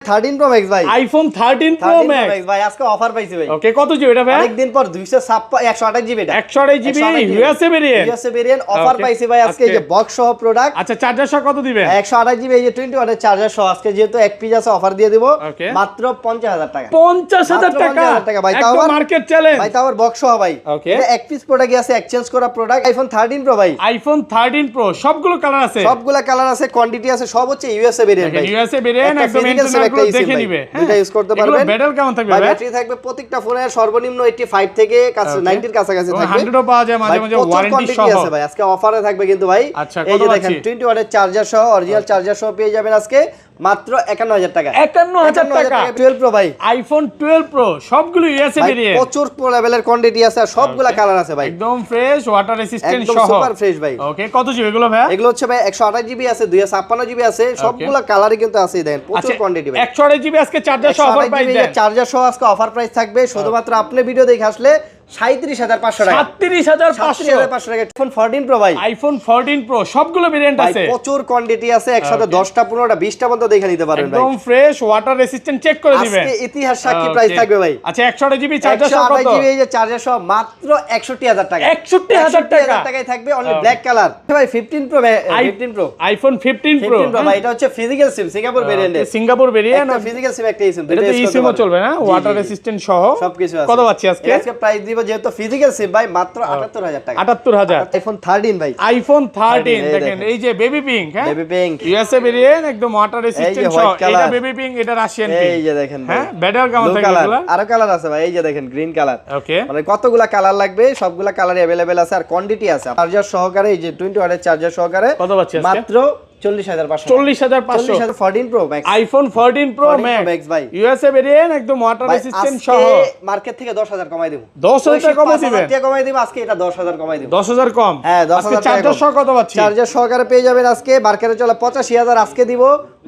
13 Pro Max ভাই, iPhone 13 Pro Max ভাই আজকে অফার পাইছি ভাই। ওকে, কত জিবি এটা ভাই? অনেকদিন পর 128 জিবি এটা, 128 জিবি ইউএসএ ভেরিয়েন্ট অফার পাইছি ভাই আজকে। এই যে বক্স সহ প্রোডাক্ট। আচ্ছা, চার্জার সহ কত দিবেন? 128 জিবি এই যে 20 ওয়াটের চার্জার সহ আজকে যেহেতু এক পিস আছে অফার দিয়ে দেব মাত্র 50000 টাকা। 50000 টাকা ভাই, একদম মার্কেট চ্যালেঞ্জ ভাই, তাও বক্স সহ ভাই। এটা এক পিস প্রোডাক্ট আছে, এক্সচেঞ্জ করা প্রোডাক্ট। আইফোন 13 Pro ভাই, আইফোন 13 Pro সবগুলো কালার আছে, সবগুলা কালার আছে, কোয়ান্টিটি আছে, সব হচ্ছে ইউএসএ ভেরিয়েন্ট ভাই। ইউএসএ ভেরিয়েন্ট একদম ইন্টারনেট দেখে নিবে, এটা ইউজ করতে পারবেন। ব্যাটারি কেমন থাকবে ভাই? ব্যাটারি থাকবে প্রত্যেকটা ফোনের সর্বনিম্ন 85 থেকে 90 এর কাছাকাছি থাকবে। 100 পাওয়া যায় মাঝে মাঝে ওয়ারেন্টি সহ আছে ভাই। আজকে অফারে থাকবে কিন্তু ভাই। এই যে দেখেন 20 ওয়াটের চার্জার সহ, অরিজিনাল চার্জার সহ পেয়ে যাবেন আজকে মাত্র 51000 টাকা। 51000 টাকা 12 Pro ভাই, আইফোন 12 Pro সবগুলো ইউএসএ ভেরিয়েন্ট, প্রচুর লেভেলের কোয়ান্টিটি আছে আর সবগুলা কালার আছে ভাই, একদম ফ্রেশ, ওয়াটার রেসিস্ট্যান্ট সহ, একদম সুপার ফ্রেশ ভাই। ওকে, কত জিবি এগুলো ভাই? এগুলো হচ্ছে ভাই 128 জিবি আছে, 256 জিবি আছে, সবগুলা কালারই কিন্তু আছে। দেখেন প্রচুর কোয়ান্টিটি ভাই। 128 জিবি আজকে চার্জার সহ অফার প্রাইস দেন, চার্জার সহ আজকে অফার প্রাইস থাকবে শুধুমাত্র আপনি ভিডিও দেখে আসলে 37500 টাকা। 37500 টাকা। আইফোন 14 Pro ভাই, আইফোন 14 Pro সবগুলো ভেরিয়েন্ট আছে, প্রচুর কোয়ান্টিটি আছে, একসাথে 10টা 15টা 20টা পর্যন্ত দেখে নিতে পারবেন ভাই, একদম ফ্রেশ, ওয়াটার রেসিস্ট্যান্ট চেক করে দিবেন। আজকে ইতিহাস সাক্ষী প্রাইস থাকবে ভাই। আচ্ছা, 128 জিবি চার্জার সহ কত? 128 জিবি এই যে চার্জার সহ মাত্র 61000 টাকা। 61000 টাকায় থাকবে, অনলি ব্ল্যাক কালার ভাই। 15 Pro 15 Pro আইফোন 15 Pro ভাই, এটা হচ্ছে ফিজিক্যাল সিম, সিঙ্গাপুর ভেরিয়েন্টের, সিঙ্গাপুর ভেরিয়েন্ট, একটা ফিজিক্যাল সিম একটা সিম, এটা তো ইসিমও চলবে না, ওয়াটার রেসিস্ট্যান্ট সহ সবকিছু আছে। কত পাচ্ছি আজকে? আজকে প্রাইস দিব যেহেতু ফিজিক্যাল সিম ভাই মাত্র 78000 টাকা। 78000 আইফোন 13 ভাই, আইফোন 13 দেখেন, এই যে বেবি পিঙ্ক, হ্যাঁ বেবি পিঙ্ক ইউএসএ ভেরিয়েন্ট, একদম ওয়াটার রেসিস্ট্যান্ট সহ। এটা বেবি পিঙ্ক, এটা রাশিয়ান পিঙ্ক। এই যে দেখেন ভাই, হ্যাঁ, ব্যাটারি কেমন থাকবে এগুলা? আরো কালার আছে ভাই, এই যে দেখেন গ্রিন কালার। ওকে, মানে কতগুলা কালার লাগবে, সবগুলা কালারই अवेलेबल আছে আর কোয়ান্টিটি আছে। চার্জার সহকারে এই যে 20 ওয়াটের চার্জার সহকারে কত পাচ্ছি আজকে? মাত্র 40500। 40500 14 Pro Max, iPhone 14 Pro Max ভাই, ইউএসএ ভেরিয়েন্ট, একদম ওয়াটার রেসিস্ট্যান্ট সহ। মার্কেট থেকে 10000 কমাই দেব। 10000 টাকা কমাই দিবেন? 5000 টাকা কমাই দেব আজকে, এটা 10000 কমাই দেব। 10000 কম? হ্যাঁ, 10000 আজকে চার্জার সহ কত পাচ্ছি? চার্জার সহকারে পেয়ে যাবেন আজকে মার্কেটে চলে 85000, আজকে দিব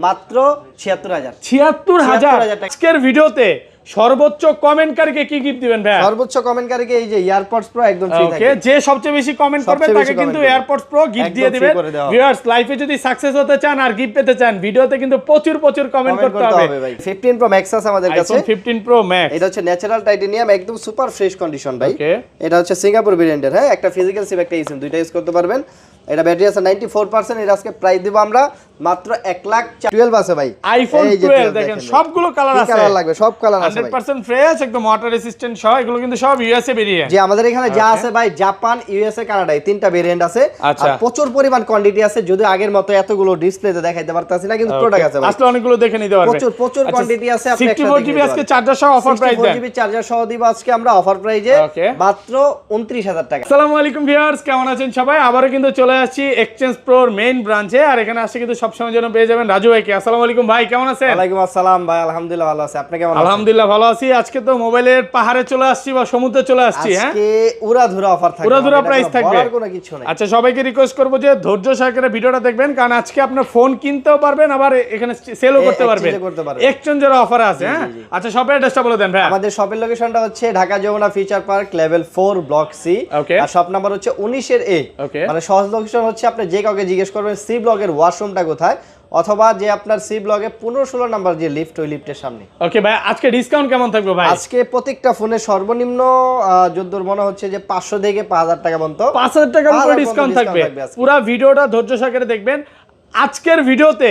মাত্র 76000। 76000 আজকের ভিডিওতে সর্বোচ্চ কমেন্টকারীকে কি গিফট দিবেন ভাই? সর্বোচ্চ কমেন্টকারীকে এই যে এয়ারপডস প্রো একদম ফ্রি থাকবে। ওকে, যে সবচেয়ে বেশি কমেন্ট করবে তাকে কিন্তু এয়ারপডস প্রো গিফট দিয়ে দিবেন। ভিউয়ার্স, লাইভে যদি সাকসেস হতে চান আর গিফট পেতে চান, ভিডিওতে কিন্তু প্রচুর কমেন্ট করতে হবে ভাই। 15 Pro Max আছে আমাদের কাছে, আইফোন 15 Pro Max, এটা হচ্ছে ন্যাচারাল টাইটেনিয়াম, একদম সুপার ফ্রেশ কন্ডিশন ভাই। ওকে, এটা হচ্ছে সিঙ্গাপুর ভেরিয়েন্টের, হ্যাঁ, একটা ফিজিক্যাল সিম একটা সিম, দুইটা ইউজ করতে পারবেন। এটা ব্যাটারি আছে 94%। এটা আজকে প্রাইস দিব আমরা মাত্র 1,12,000 আছে ভাই। আইফোন 12 দেখেন, সবগুলো কালার আছে, কালার লাগবে, সব কালার আছে ভাই, 100% ফ্রেশ, একদম ওয়াটার রেসিস্ট্যান্ট সহ। এগুলো কিন্তু সব ইউএসএ ভেরিয়েন্ট। যে আমাদের এখানে যা আছে ভাই, জাপান, ইউএসএ, কানাডা, এই তিনটা ভেরিয়েন্ট আছে। আচ্ছা, আর প্রচুর পরিমাণ কোয়ান্টিটি আছে, যদি আগের মতো এতগুলো ডিসপ্লেতে দেখাইতে পারতাছি না, কিন্তু প্রোডাক্ট আছে ভাই, আসলে অনেকগুলো দেখে নিতে পারবেন। প্রচুর কোয়ান্টিটি আছে। আপনি 64 জিবি আজকে চার্জার সহ অফার প্রাইস দেন। 64 জিবি চার্জার সহ দিব আজকে আমরা অফার প্রাইজে মাত্র 29000 টাকা। আসসালামু আলাইকুম ভিউয়ার্স, কেমন আছেন সবাই? আবারো কিন্তু চলে আসছি এক্সচেঞ্জ প্রোর মেইন ব্রাঞ্চে, আর এখানে আসছে কিন্তু সবসময় জন্য পেয়ে যাবেন রাজু ভাইকে। আসসালামু আলাইকুম ভাই, কেমন আছেন? ওয়ালাইকুম আসসালাম ভাই, আলহামদুলিল্লাহ ভালো আছি, আপনি কেমন আছেন? আলহামদুলিল্লাহ ভালো আছি। আজকে তো মোবাইলের পাহাড়ে চলে আসছি বা সমুদ্রে চলে আসছি, হ্যাঁ, আজকে উড়াধুরা অফার থাকবে, উড়াধুরা প্রাইস থাকবে, আর কোনো কিছু নাই। আচ্ছা, সবাইকে রিকোয়েস্ট করব যে ধৈর্য সহকারে ভিডিওটা দেখবেন, কারণ আজকে আপনার ফোন কিনতেও পারবেন, আবার এখানে সেলও করতে পারবেন, এক্সচেঞ্জের অফার আছে, হ্যাঁ। আচ্ছা, শপের অ্যাড্রেসটা বলে দেন ভাই। আমাদের শপের লোকেশনটা হচ্ছে Dhaka Jamuna future park level 4 block C, আর শপ নাম্বার হচ্ছে 19 এর এ। মানে সহজ লোকেশন হচ্ছে আপনি যে কাউকে জিজ্ঞেস করবেন সি ব্লকের ওয়াশরুমটা কোথায়, অথবা যে আপনার সি ব্লকে 15-16 নাম্বার যে লিফট, ওই লিফটের সামনে। ওকে ভাই, আজকে ডিসকাউন্ট কেমন থাকবে ভাই? আজকে প্রত্যেকটা ফোনে সর্বনিম্ন যদ্দূর মনে হচ্ছে যে 500 থেকে 5000 টাকা পর্যন্ত, 5000 টাকার উপরে ডিসকাউন্ট থাকবে। পুরো ভিডিওটা ধৈর্য সহকারে দেখবেন। আজকের ভিডিওতে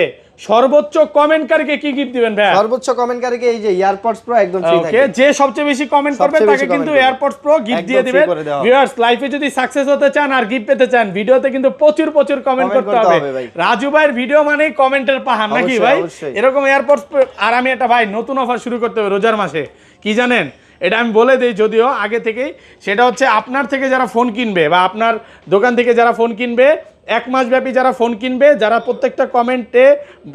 সর্বোচ্চ কমেন্টকারীকে কি গিফট দিবেন ভাই? সর্বোচ্চ কমেন্টকারীকে এই যে এয়ারপডস প্রো একদম ফ্রি থাকবে। ওকে, যে সবচেয়ে বেশি কমেন্ট করবে তাকে কিন্তু এয়ারপডস প্রো গিফট দিয়ে দিবেন। ভিউয়ার্স, লাইভে যদি সাকসেস হতে চান আর গিফট পেতে চান, ভিডিওতে কিন্তু প্রচুর কমেন্ট করতে হবে। রাজু ভাইয়ের ভিডিও মানে কমেন্টের পাহাড় নাকি ভাই? এরকম এয়ারপডস। আর আমি একটা ভাই নতুন অফার শুরু করতে হবে রোজার মাসে, কি জানেন? এটা আমি বলে দিই যদিও আগে থেকেই, সেটা হচ্ছে আপনার থেকে যারা ফোন কিনবে বা আপনার দোকান থেকে যারা ফোন কিনবে, 1 মাস ব্যাপী যারা ফোন কিনবে, যারা প্রত্যেকটা কমেন্টে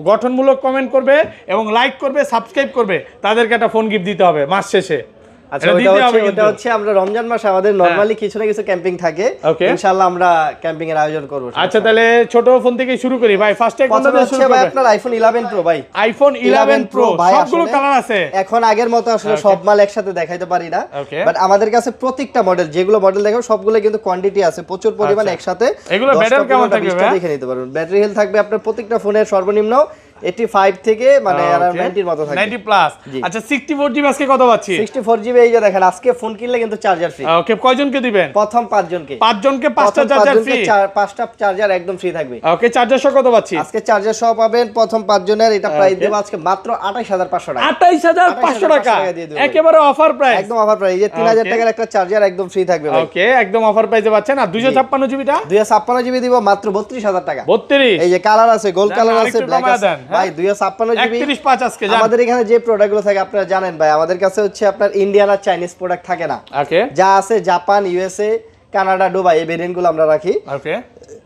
গঠনমূলক কমেন্ট করবে এবং লাইক করবে, সাবস্ক্রাইব করবে, তাদেরকে একটা ফোন গিফট দিতে হবে মাস শেষে। আচ্ছা, এটা হচ্ছে আমরা রমজান মাসে আমাদের নরমালি কিছু না কিছু ক্যাম্পিং থাকে, ইনশাআল্লাহ আমরা ক্যাম্পিং এর আয়োজন করব। আচ্ছা, তাহলে ছোট ফোন থেকে শুরু করি ভাই। ফার্স্টে কোনটা দিয়ে শুরু করব? ভাই আপনার আইফোন 11 প্রো ভাই। আইফোন 11 প্রো সবগুলো কালার আছে। এখন আগের মতো আসলে সব মাল একসাথে দেখাইতে পারি না, বাট আমাদের কাছে প্রত্যেকটা মডেল, যেগুলো মডেল দেখাবো সবগুলো কিন্তু কোয়ান্টিটি আছে, প্রচুর পরিমাণে একসাথে। এগুলো ব্যাটারি কেমন থাকবে ভাই? দেখে নিতে পারবেন। ব্যাটারি হেলথ থাকবে আপনার প্রত্যেকটা ফোনের সর্বনিম্ন 85 থেকে মানে अराउंड 90 এর মতো থাকবে 90 প্লাস। আচ্ছা 64 জিবি আজকে কত পাচ্ছি? 64 জিবি এই যে দেখেন আজকে ফোন কিনলে কিন্তু চার্জার ফ্রি। ওকে কয়জনকে দিবেন? প্রথম 5 জনকে। 5 জনকে 5টা চার্জার ফ্রি। 5টা চার্জার একদম ফ্রি থাকবে। ওকে চার্জার সহ কত পাচ্ছি? আজকে চার্জার সহ পাবেন প্রথম 5 জনের, এটা প্রাইস দেব আজকে মাত্র 28500 টাকা। 28500 টাকা একেবারে অফার প্রাইস, একদম অফার প্রাইস। এই যে 3000 টাকার একটা চার্জার একদম ফ্রি থাকবে ভাই। ওকে একদম অফার প্রাইসে পাচ্ছেন। আর 256 জিবিটা 256 জিবি দিব মাত্র 32000 টাকা। 32 এই যে কালার আছে, গোল্ড কালার আছে, ব্ল্যাক আছে ভাই। 256 জিবি 315 আজকে জান। আমাদের এখানে যে প্রোডাক্টগুলো থাকে আপনারা জানেন ভাই, আমাদের কাছে হচ্ছে আপনার ইন্ডিয়ান আর চাইনিজ প্রোডাক্ট থাকে না। ওকে যা আছে জাপান, ইউএসএ, কানাডা, দুবাই এই ভেরিয়েন্টগুলো আমরা রাখি। ওকে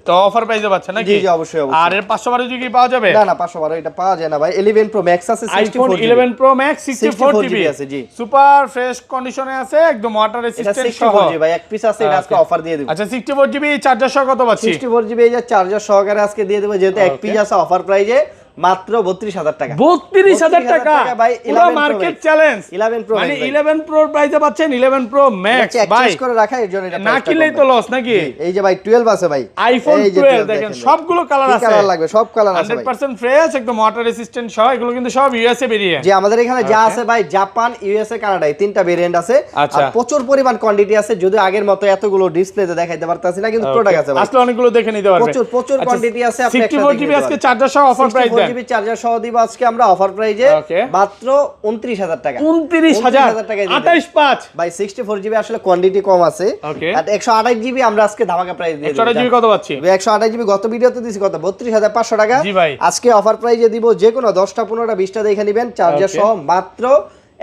তো অফার প্রাইসে পাচ্ছেন নাকি? জি জি অবশ্যই অবশ্যই। আর এর 512 জিবি কি পাওয়া যাবে? না না 512 এটা পাওয়া যায় না ভাই। 11 Pro Max আছে 64 GB. iPhone 11 Pro Max 64 GB আছে জি। সুপার ফ্রেশ কন্ডিশনে আছে, একদম ওয়াটার রেসিস্ট্যান্ট সহ। 64 জিবি ভাই, এক পিস আছে, এটা আজকে অফার দিয়ে দেব। আচ্ছা 64 জিবি চার্জার সহ কত পাচ্ছি? 64 জিবি এই যে চার্জার সহকারে আজকে দিয়ে দেব, যেহেতু এক পিস আছে অফার প্রাইজে মাত্র 32000 টাকা। 32000 টাকা ভাই। পুরো মার্কেট চ্যালেঞ্জ। 11 Pro মানে 11 Pro প্রাইসে পাচ্ছেন 11 Pro Max ভাই। চেক করে রাখা এর জন্য এটা না কিনলেই তো লস নাকি? এই যে ভাই 12 আছে ভাই, iPhone 12 দেখেন সবগুলো কালার আছে। কালার লাগবে, সব কালার আছে ভাই। 100% ফ্রেশ, একদম ওয়াটার রেসিস্ট্যান্ট সহ। এগুলো কিন্তু সব ইউএসএ ভেরিয়েন্ট। যে আমাদের এখানে যা আছে ভাই, জাপান, ইউএসএ, কানাডা এই তিনটা ভেরিয়েন্ট আছে। আর আচ্ছা প্রচুর পরিমাণ কোয়ান্টিটি আছে, যদি আগের মতো এতগুলো ডিসপ্লেতে দেখাইতে পারতাছি না, কিন্তু প্রোডাক্ট আছে ভাই। আসলে অনেকগুলো দেখে নিতে পারবেন। প্রচুর কোয়ান্টিটি আছে। আপনি 64 জিবি আজকে চার্জার সহ অফার প্রাইস দেন। 64 জিবি চার্জার সহ দিব আজকে আমরা অফার প্রাইজে মাত্র 29000 টাকা। 29000 টাকা 285 ভাই। 64 জিবি আসলে কোয়ান্টিটি কম আছে। আর 128 জিবি আমরা আজকে ধামাকা প্রাইস দিয়ে দিই। 128 জিবি কত পাচ্ছি? 128 জিবি গত ভিডিওতে দিছি কত? 32500 টাকা। জি ভাই। আজকে অফার প্রাইজে দিব, যে কোনো 10টা 15টা 20টা দেখে নেবেন চার্জার সহ মাত্র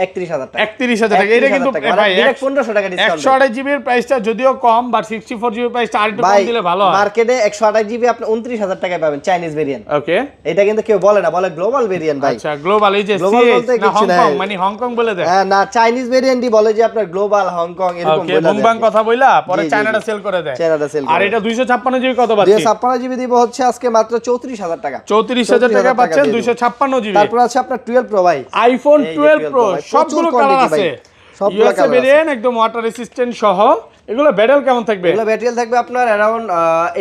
31000 টাকা। 31000 টাকা। এটা কিন্তু ভাই 1500 টাকা ডিসকাউন্ট। 128 জিবির প্রাইসটা যদিও কম, বাট 64 জিবির প্রাইসটা আরেকটু কম দিলে ভালো হয়। মার্কেটে 128 জিবি আপনি 29000 টাকায় পাবেন চাইনিজ ভেরিয়েন্ট। ওকে এটা কিন্তু কেউ বলে না, বলে গ্লোবাল ভেরিয়েন্ট ভাই। আচ্ছা গ্লোবাল এই যে না হংকং, মানে হংকং বলে দেয়। হ্যাঁ না, চাইনিজ ভেরিয়েন্টই বলে যে আপনার গ্লোবাল, হংকং এরকম বলে দেয়। মুম্বাং কথা বইলা পরে চায়নাটা সেল করে দেয়। চায়নাটা সেল করে। আর এটা 256 জিবি কত পাচ্ছি? 256 জিবি দিব হচ্ছে আজকে মাত্র 34000 টাকা। 34000 টাকা পাচ্ছেন 256 জিবি। তারপর আছে আপনার 12 প্রো ভাই। আইফোন 12 প্রো সবগুলো কালার আছে। সবগুলো কালার ভেরিয়েন্ট একদম ওয়াটার রেসিস্ট্যান্ট সহ। এগুলো ব্যাটারি কেমন থাকবে? এগুলো ব্যাটারি থাকবে আপনার अराउंड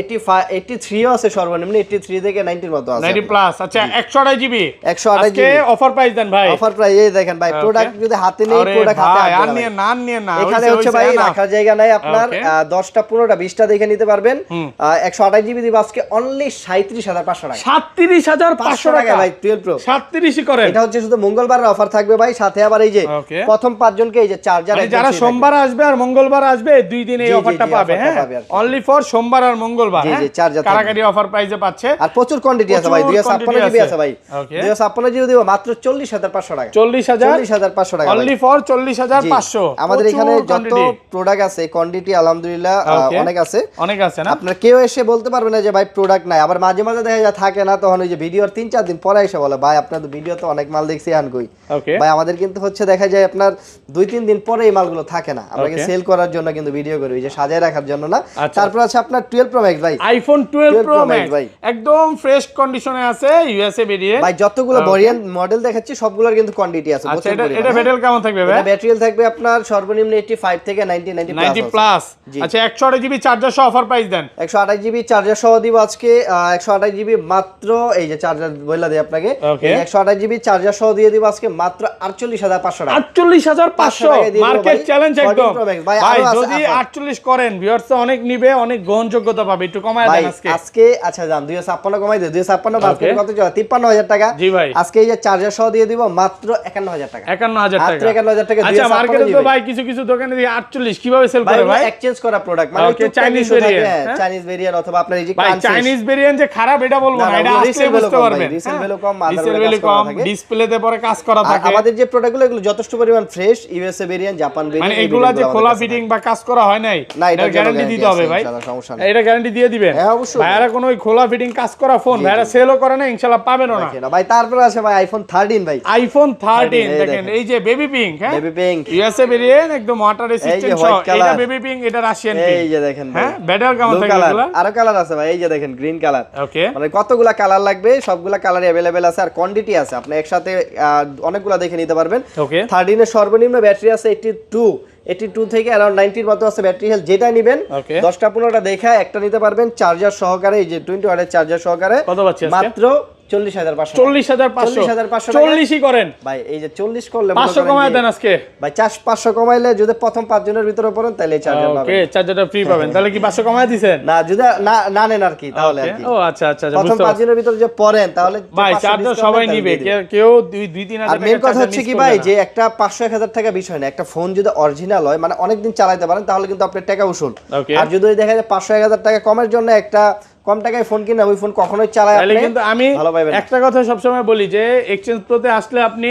83 আছে সর্বনিম্ন, 83 থেকে 90 এর মতো আছে। 90 প্লাস। আচ্ছা 128 জিবি 128 আজকে অফার প্রাইস দেন ভাই। অফার প্রাইস এই দেখেন ভাই, প্রোডাক্ট যদি হাতে নেই, প্রোডাক্ট হাতে আর নিয়ে না এখানে হচ্ছে ভাই রাখার জায়গা নাই আপনার। 10টা 15টা 20টা দেখে নিতে পারবেন। 128 জিবি দিব আজকে অনলি 37500 টাকা। 37500 টাকা ভাই 12 প্রো 37 করেন। এটা হচ্ছে শুধু মঙ্গলবারের অফার থাকবে ভাই, সাথে আবার এই যে প্রথম 5 জনকে এই যে চার্জার, যারা সোমবার আসবে আর মঙ্গলবার আসবে দুই দিন এই অফারটা পাবে। হ্যাঁ অনলি ফর সোমবার আর মঙ্গলবার। জি চার্জার কারাকারি অফার প্রাইসে পাচ্ছে। আর প্রচুর কোয়ান্টিটি আছে ভাই। 256 জিবি আছে ভাই। 256 জিবি দিব মাত্র 40500 টাকা। 40500 টাকা অনলি ফর 40500। আমাদের এখানে যত প্রোডাক্ট আছে কোয়ান্টিটি আলহামদুলিল্লাহ অনেক আছে। অনেক আছে না? আপনারা কেউ এসে বলতে পারবে না যে ভাই প্রোডাক্ট নাই। আবার মাঝে মাঝে দেখা যায় থাকে না, তখন ওই যে ভিডিওর 3-4 দিন পরে এসে বলে ভাই আপনাদের ভিডিও তো অনেক মাল দেখছি আন কই। ভাই আমাদের কিন্তু হচ্ছে দেখা যায় আপনার 2-3 দিন পরে এই মালগুলো থাকে না। আমরা কি সেল করার জন্য কিন্তু ভিডিও করি, যে সাজায় রাখার জন্য না। তারপর আছে আপনার 12 প্রো ম্যাক্স ভাই। আইফোন 12 প্রো ম্যাক্স ভাই একদম ফ্রেশ কন্ডিশনে আছে, ইউএসএ ভেরিয়েন্ট ভাই। যতগুলো ভেরিয়েন্ট মডেল দেখাচ্ছি সবগুলোর কিন্তু কোয়ান্টিটি আছে। আচ্ছা এটা ব্যাটারি কেমন থাকবে ভাই? এটা ব্যাটারি থাকবে আপনার সর্বনিম্ন 85 থেকে 90 প্লাস। আচ্ছা 128 জিবি চার্জার সহ অফার প্রাইস দেন। 128 জিবি চার্জার সহ দিব আজকে 128 জিবি মাত্র, এই যে চার্জার বইলা দেই আপনাকে। 128 জিবি চার্জার সহ দিয়ে দিব আজকে মাত্র 48500 টাকা। 48500 মার্কেট চ্যালেঞ্জ একদম ভাই। যদি 48 করেন ভিউয়ার্স অনেক নিবে, অনেক গ্রহণযোগ্যতা পাবে। একটু কমায় দেন আজকে আচ্ছা জান 256 কমাই দে। 256 মার্কেট কত চলে? 53000 টাকা। জি ভাই। আজকে এই যে চার্জার সহ দিয়ে দিব মাত্র 51000 টাকা। 51000 টাকা। 51000 টাকা। আচ্ছা মার্কেটে তো ভাই কিছু দোকানে দিয়ে 48 কিভাবে সেল করে ভাই? এক্সচেঞ্জ করা প্রোডাক্ট মানে চাইনিজ ভেরিয়েন্ট। চাইনিজ ভেরিয়েন্ট অথবা আপনার এই যে ভাই চাইনিজ ভেরিয়েন্ট যে খারাপ এটা বলবো না, এটা আসলে বুঝতে পারবেন। রিসেল ভ্যালু কম, রিসেল ভ্যালু কম, ডিসপ্লেতে পরে কাজ করা থাকে। আমাদের যে প্রোডাক্টগুলো এগুলো যথেষ্ট পরিমাণ fresh, USA variant, Japan variant, মানে এগুলা যে খোলা ফিটিং বা কাজ করা হয় নাই, এটা গ্যারান্টি দিতে হবে ভাই। এটা গ্যারান্টি দিয়ে দিবেন। হ্যাঁ অবশ্যই। ভাইরা কোনো ওই খোলা ফিটিং কাজ করা ফোন ভাইরা সেলও করে না, ইনশাআল্লাহ পাবেনও না ভাই। তারপর আছে ভাই আইফোন 13 ভাই। আইফোন 13 দেখেন এই যে বেবি পিঙ্ক। হ্যাঁ বেবি পিঙ্ক ইউএসএ ভেরিয়েন্ট একদম ওয়াটার রেসিস্ট্যান্ট সহ। এটা বেবি পিঙ্ক, এটা রাশিয়ান পিঙ্ক। এই যে দেখেন হ্যাঁ ব্যাটারি কেমন থাকে এগুলা? আরো কালার আছে ভাই। এই যে দেখেন গ্রিন কালার। ওকে মানে কতগুলা কালার লাগবে, সবগুলা কালারই अवेलेबल আছে। আর কোয়ান্টিটি আছে, আপনি একসাথে অনেকগুলা দেখে নিতে পারবেন। ওকে 13 এর সর্বনিম্ন ব্যাটারি আছে 82 থেকে अराउंड 90 এর মতো আছে ব্যাটারি হেলথ। যেটা নেবেন 10টা 15টা দেখা একটা নিতে পারবেন চার্জার সহকারে। এই যে 20 ওয়াটের চার্জার সহকারে কত পাচ্ছি আজকে? মাত্র 40,500 40,500 40ই করেন ভাই। এই যে 40 করলে 500 কমায় দেন আজকে ভাই। 500 কমাইলে যদি প্রথম 5 জনের ভিতরে পড়েন তাহলে চার্জার পাবেন। ওকে, চার্জারটা ফ্রি পাবেন। তাহলে কি 500 কমায় দিবেন? না, যদি না নেন আর কি, তাহলে আর কি। ও আচ্ছা আচ্ছা, প্রথম 5 জনের ভিতরে যে পড়েন তাহলে ভাই চার্জার সবাই নিবে, কেউ 2-3 হাজার টাকা। মেন কথা হচ্ছে কি ভাই, যে একটা 500-1000 টাকা বিষয় না, একটা ফোন যদি অরিজিনাল হয় মানে অনেকদিন চালাতে পারেন তাহলে কিন্তু আপনার টাকা উসুল। আর যদি দেখা যায় 500-1000 টাকা কমের জন্য একটা কম টাকায় ফোন কিনা, ওই ফোন কখনোই চালায় আপনি কিন্তু আমি একটা কথা সবসময় বলি যে এক্সচেঞ্জ প্রোতে আসলে আপনি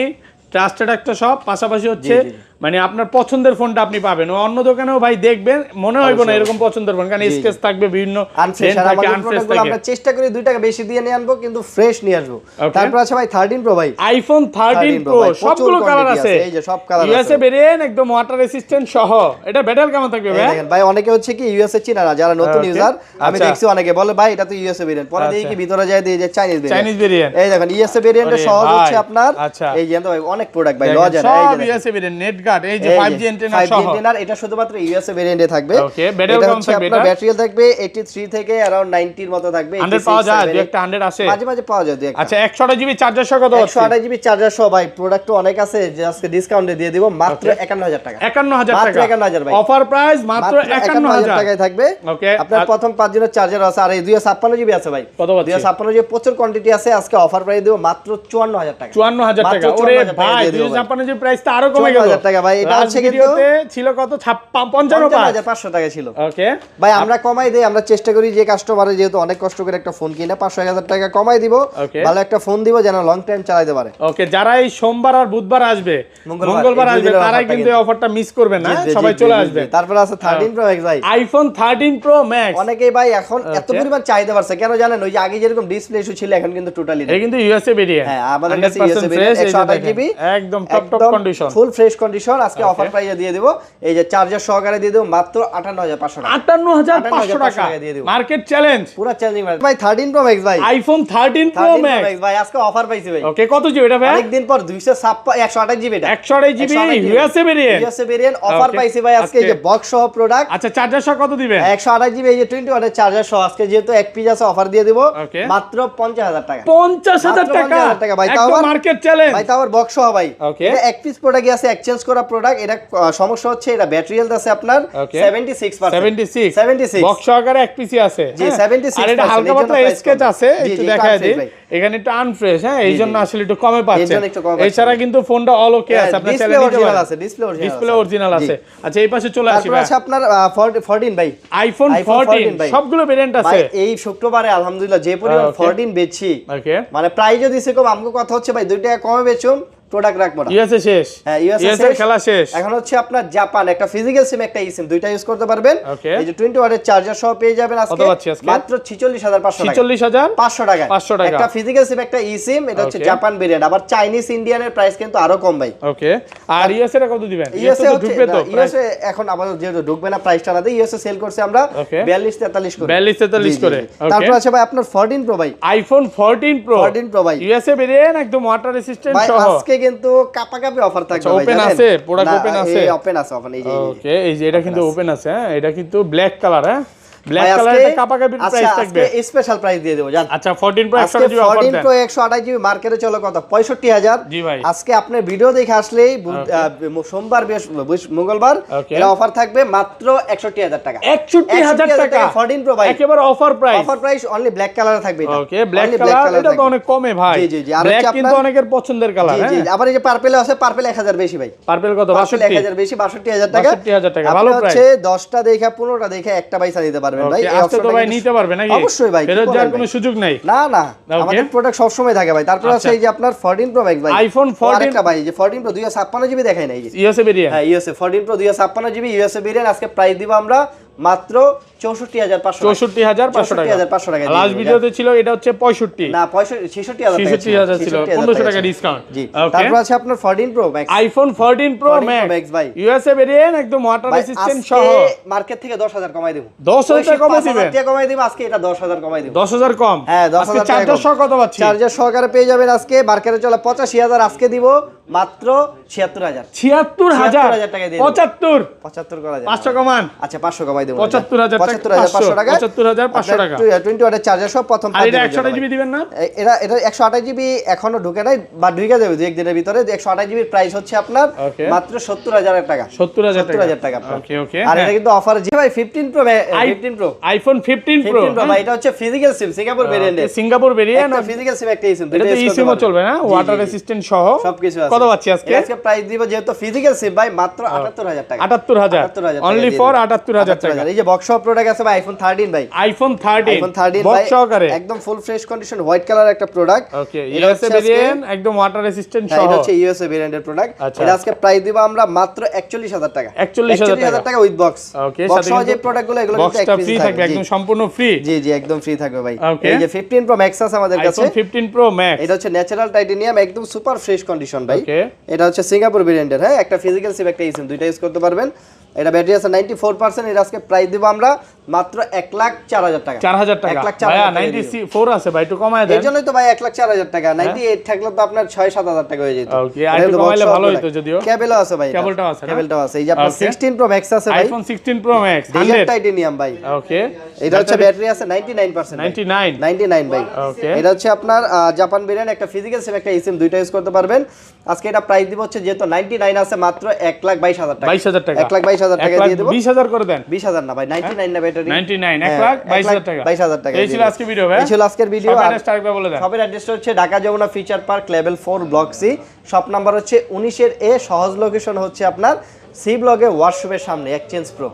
ট্রাস্টেড একটা শপ, পাশাপাশি হচ্ছে মানে আপনার পছন্দের ফোনটা আপনি পাবেন। অন্য দোকানেও ভাই দেখবেন মনে হইব না এরকম পছন্দের ফোন, কারণ স্কেচ থাকবে, বিভিন্ন আনফ্রেশ থাকে। আমরা চেষ্টা করি 2 টাকা বেশি দিয়ে নিয়ে আনবো, কিন্তু ফ্রেশ নিয়ে আসবো। তারপর আছে ভাই 13 প্রো ভাই, আইফোন 13 প্রো সবগুলো কালার আছে, এই যে সব কালার আছে। ইউএসএ ভেরিয়েন্ট একদম ওয়াটার রেসিস্ট্যান্ট সহ। এটা ব্যাটারি কেমন থাকবে ভাই? দেখেন ভাই, অনেকে হচ্ছে কি ইউএসএ চিনা না, যারা নতুন ইউজার আমি দেখছি অনেকে বলে ভাই এটা তো ইউএসএ ভেরিয়েন্ট, পরে দেখি কি ভিতরে যায় দিয়ে যে চাইনিজ ভেরিয়েন্ট। এই দেখেন ইউএসএ ভেরিয়েন্টের সহজ হচ্ছে আপনার এই যে ভাই অনেক প্রোডাক্ট ভাই লজ আছে, এই যে ইউএসএ ভেরিয়েন্ট নেট গার্ড, এই যে 5G অ্যান্টেনা সহ। 5G অ্যান্টেনা, এটা শুধুমাত্র ইউএসএ ভেরিয়েন্টে থাকবে। ওকে, ব্যাটারি কেমন থাকবে? এটা ব্যাটারি থাকবে 83 থেকে अराउंड 90 এর মতো থাকবে। 100 পাওয়া যায়, একটা 100 আছে মাঝে মাঝে পাওয়া যায়। আচ্ছা, 128 জিবি চার্জার সহ কত? 128 জিবি চার্জার সহ ভাই। প্রোডাক্ট তো অনেক আছে, যে আজকে ডিসকাউন্টে দিয়ে দিব মাত্র 51000 টাকা। 51000 টাকা, 51000 ভাই। অফার প্রাইস মাত্র 51000 টাকায় থাকবে। ওকে, আপনার প্রথম 5 জনের চার্জার আছে, আর এই 256 জিবি আছে ভাই। কত পাচ্ছি? 256 জিবি প্রচুর কোয়ান্টিটি আছে, আজকে অফার প্রাইস দেব মাত্র 54000 টাকা। 54000 টাকা। ওরে ভাই 256 জিবি প্রাইসটা আরো কমে গেল। 54000 টাকা ভাই। এটা হচ্ছে কিন্তু ছিল কত? 55500 টাকা ছিল। ওকে ভাই, আমরা কমাই দেই, আমরা চেষ্টা করি যে কাস্টমারে যেহেতু অনেক কষ্ট করে একটা ফোন কিনে 500,000 টাকা কমাই দিব, ভালো একটা ফোন দিব যেন লং টাইম চালাতে পারে। ওকে, যারা এই সোমবার আর বুধবার আসবে, মঙ্গলবার আসবে, তারাই কিন্তু এই অফারটা মিস করবে না, সবাই চলে আসবে। তারপর আছে 13 প্রো ম্যাক্স ভাই, আইফোন 13 প্রো ম্যাক্স। অনেকেই ভাই এখন এত পরিমাণ চাহিদা বাড়ছে কেন জানেন? ওই যে আগে যেরকম ডিসপ্লে ইস্যু ছিল, এখন কিন্তু টোটালি এই কিন্তু ইউএসএ ভেরিয়েন্ট। হ্যাঁ, আমাদের কাছে ইউএসএ ভেরিয়েন্ট 128 জিবি একদম top condition, full fresh condition. আজকে অফার প্রাইসে দিয়ে দেব, এই যে চার্জার সহকারে দিয়ে দেব মাত্র 58500 টাকা। 58500 টাকা দিয়ে দেব, মার্কেট চ্যালেঞ্জ, পুরো চ্যালেঞ্জিং ভাই। 13 প্রো ম্যাক্স ভাই, আইফোন 13 প্রো ম্যাক্স ভাই আজকে অফার পাইছি ভাই। ওকে, কত জিবি এটা ভাই? অনেক দিন পর 128 জিবি, এটা 128 জিবি ইউএসএ ভেরিয়েন্ট অফার পাইছি ভাই আজকে, এই যে বক্স সহ প্রোডাক্ট। আচ্ছা, চার্জার সহ কত দিবেন? 128 জিবি এই যে 20 ওয়াটের চার্জার সহ আজকে যেহেতু এক পিস আছে, অফার দিয়ে দেব মাত্র 50000 টাকা। 50000 টাকা ভাই, তাও মার্কেট চ্যালেঞ্জ ভাই, তাও বক্স সহ ভাই। এটা এক পিস প্রোডাক্ট আছে, এক্সচেঞ্জ করা প্রোডাক্ট। এটা সমস্যা হচ্ছে এটা ব্যাটারি হেলথ আছে আপনার 76% বক্স সহকারে এক পিসি আছে। জি 76%। আর এটা হালকা পাতলা স্কেচ আছে, একটু দেখায় দিই। এখানে একটু আনফ্রেশ, হ্যাঁ, এইজন্য আসলে একটু কমে পাচ্ছেন। এছাড়া কিন্তু ফোনটা অল ওকে আছে, আপনার চ্যালেঞ্জ অরিজিনাল আছে, ডিসপ্লে অরিজিনাল আছে। আচ্ছা, এই পাশে চলে আসি তারপর আছে আপনার 14 ভাই, আইফোন 14 সবগুলো ভেরিয়েন্ট আছে ভাই। এই শুক্রবারে আলহামদুলিল্লাহ যে পরিমাণ 14 বেচছি, মানে প্রাইসও দিছে কম। আমগো কথা হচ্ছে ভাই 2 টাকা কমে বেচুম, প্রোডাক্ট রাখবো না। ইউএসএ শেষ, হ্যাঁ ইউএসএ খেলা শেষ। এখন হচ্ছে আপনার জাপান একটা ফিজিক্যাল সিম, একটা ইসিম, দুইটা ইউজ করতে পারবেন। এই যে 20 ওয়াটের চার্জার সহ পেয়ে যাবেন আজকে মাত্র 46500 টাকা। 46500 টাকা একটা ফিজিক্যাল সিম, একটা ইসিম। এটা হচ্ছে জাপান ভেরিয়েন্ট। আবার চাইনিজ ইন্ডিয়ানের প্রাইস কিন্তু আরো কম ভাই। ওকে, আর ইউএসএ এর কত দিবেন? ইউএসএ ঢুকবে তো, ইউএসএ এখন আবার যেহেতু ঢুকবে না, প্রাইসটা না দেই। ইউএসএ সেল করছে আমরা 42-43 করে, 42-43 করে। তারপর আছে ভাই আপনার 14 প্রো ভাই, আইফোন 14 প্রো ভাই, ইউএসএ ভেরিয়েন্ট, একদম ওয়াটার রেসিস্ট্যান্ট সহ। আজকে কিন্তু কাপাকাপি অফার থাকবে ভাই। ওপেন আছে, প্রোডাক্ট ওপেন আছে, ওপেন আছে, ওপেন। এই যে ওকে, এই যে এটা কিন্তু ওপেন আছে, হ্যাঁ, এটা কিন্তু ব্ল্যাক কালার, হ্যাঁ, ব্ল্যাক কালারের কাপাকাপির প্রাইস থাকবে। আজকে স্পেশাল প্রাইস দিয়ে দেব জান। আচ্ছা, 14 প্রো 128 জিবি অফার দেন। 14 প্রো 128 জিবি মার্কেটে চলে কত? 65000। জি ভাই, আজকে আপনি ভিডিও দেখে আসলেই সোমবার মঙ্গলবার এর অফার থাকবে মাত্র 61000 টাকা। 61000 টাকা 14 প্রো ভাই, একেবারে offer price. Offer price only black কালারে থাকবে এটা। ওকে, ব্ল্যাক কালার, এটা তো অনেক কমে ভাই। জি জি জি, আর ব্ল্যাক কিন্তু অনেকের পছন্দের কালার। জি জি, আবার এই যে পার্পল আছে, পার্পল 1000 বেশি ভাই। পার্পল কত? 1000 বেশি, 62000 টাকা। 62000 টাকা, ভালো প্রাইস। হচ্ছে 10টা দেখে 15টা দেখে একটা পয়সা নিতে পারবেন ভাই। এই অপশনটা ভাই নিতে পারবে নাকি? অবশ্যই ভাই, ফেরত যাওয়ার কোনো সুযোগ নাই। না না, আমাদের প্রোডাক্ট সব সময় থাকে ভাই। তারপর আছে এই যে আপনার 14 প্রো ম্যাক্স ভাই, আইফোন 14 ভাই, এই যে 14 প্রো 256 জিবি দেখাই না, এই যে ইউএসএ ভেরিয়েন্ট। হ্যাঁ USA 14 pro 256 GB USA variant. আজকে প্রাইস দিব আমরা মাত্র 64500 টাকা। লাস্ট ভিডিওতে ছিল এটা হচ্ছে 65 না 66000 ছিল, 1500 টাকা ডিসকাউন্ট। জি, তারপর আছে আপনার 14 pro max, iPhone 14 pro max ভাই, ইউএসএ ভেরিয়েন্ট, একদম ওয়াটার রেসিস্ট্যান্ট সহ। মার্কেট থেকে 10000 কমাই দেব, 10000 টাকা কমাই দিবেন। 5000 টাকা কমাই দেব আজকে, এটা 10000 কমাই দেব। 10000 কম, হ্যাঁ 10000 টাকা। চার্জার সহ কত পাচ্ছি? চার্জার সহকারে পেয়ে যাবেন আজকে মার্কেটে চলে 85000, আজকে দিব মাত্র 76000 টাকা দিয়ে 75 করা যায়। 500 কমান। আচ্ছা 500 কমাই কমাই দেব 75500 টাকা 75500 টাকা 20 ওয়াটের চার্জার সব প্রথম আর এটা 128 জিবি দিবেন না এটা 128 জিবি এখনো ঢুকে নাই বা ঢুকে যাবে দুই একদিনের ভিতরে 128 জিবির প্রাইস হচ্ছে আপনার মাত্র 70000 টাকা 70000 টাকা ওকে ওকে আর এটা কিন্তু অফার জি ভাই 15 প্রো আইফোন 15 প্রো ভাই এটা হচ্ছে ফিজিক্যাল সিম সিঙ্গাপুর ভেরিয়েন্ট একটা ফিজিক্যাল সিম একটা সিম এটা ইসিমও চলবে না ওয়াটার রেসিস্ট্যান্ট সহ সবকিছু আছে কত পাচ্ছি আজকে প্রাইস দিব যেহেতু ফিজিক্যাল সিম ভাই মাত্র 78000 টাকা 78000 অনলি ফর 78000 টাকা এই যে বক্স সহ প্রোডাক্ট আছে ভাই আইফোন 13 ভাই আইফোন 13 বক্স সহকারে একদম full fresh condition white colour একটা প্রোডাক্ট ওকে ইউএসএ ভেরিয়েন্ট একদম ওয়াটার রেসিস্ট্যান্ট সহ এটা হচ্ছে ইউএসএ ভেরিয়েন্টের প্রোডাক্ট এটা আজকে প্রাইস দিব আমরা মাত্র 41000 টাকা 41000 টাকা উইথ বক্স ওকে বক্স সহ যে প্রোডাক্টগুলো এগুলো কিন্তু ফ্রি থাকবে একদম সম্পূর্ণ ফ্রি জি জি একদম ফ্রি থাকবে ভাই এই যে 15 প্রো ম্যাক্স আছে আমাদের কাছে আইফোন 15 প্রো ম্যাক্স এটা হচ্ছে ন্যাচারাল টাইটানিয়াম একদম সুপার ফ্রেশ কন্ডিশন ভাই এটা হচ্ছে সিঙ্গাপুর ভেরিয়েন্টের হ্যাঁ একটা ফিজিক্যাল সিম একটা ইসিম দুইটা ইউজ করতে পারবেন এটা ব্যাটারি আছে 94% এর আজকে প্রাইস দিব আমরা মাত্র 1,04,000 টাকা 4000 টাকা ভাইয়া 94 আছে ভাই একটু কমায় দেন এইজন্যই তো ভাই 1,04,000 টাকা 98 থাকলে তো আপনার 6-7,000 টাকা হয়ে যেত ওকে আর একটু কমাইলে ভালো হতো যদিও কেবলও আছে ভাই কেবলটাও আছে এই যে আপনার 16 প্রো ম্যাক্স আছে ভাই আইফোন 16 প্রো ম্যাক্স 100 টাইটানিয়াম ভাই ওকে এটা হচ্ছে ব্যাটারি আছে 99% 99 ভাই ওকে এটা হচ্ছে আপনার জাপান ভেরিয়েন্ট একটা ফিজিক্যাল সিম একটা ইসিম দুইটা ইউজ করতে পারবেন আজকে এটা প্রাইস দিব হচ্ছে যেহেতু 99 আছে মাত্র 1,22,000 টাকা 22000 টাকা 1,22,000 টাকা দিয়ে দেব 20000 করে দেন 20000 না ভাই 99 না ব্যাটারি 99 1,22,000 টাকা 22,000 টাকা এই ছিল আজকে ভিডিও ভাই এই ছিল আজকের ভিডিও আর স্টার্ট বলে দেন সবের অ্যাড্রেসটা হচ্ছে Dhaka Jamuna future park level 4 block C shop number হচ্ছে 19 এর এ সহজ লোকেশন হচ্ছে আপনার সি ব্লকে ওয়ার্কশপের সামনে এক্সচেঞ্জ প্রো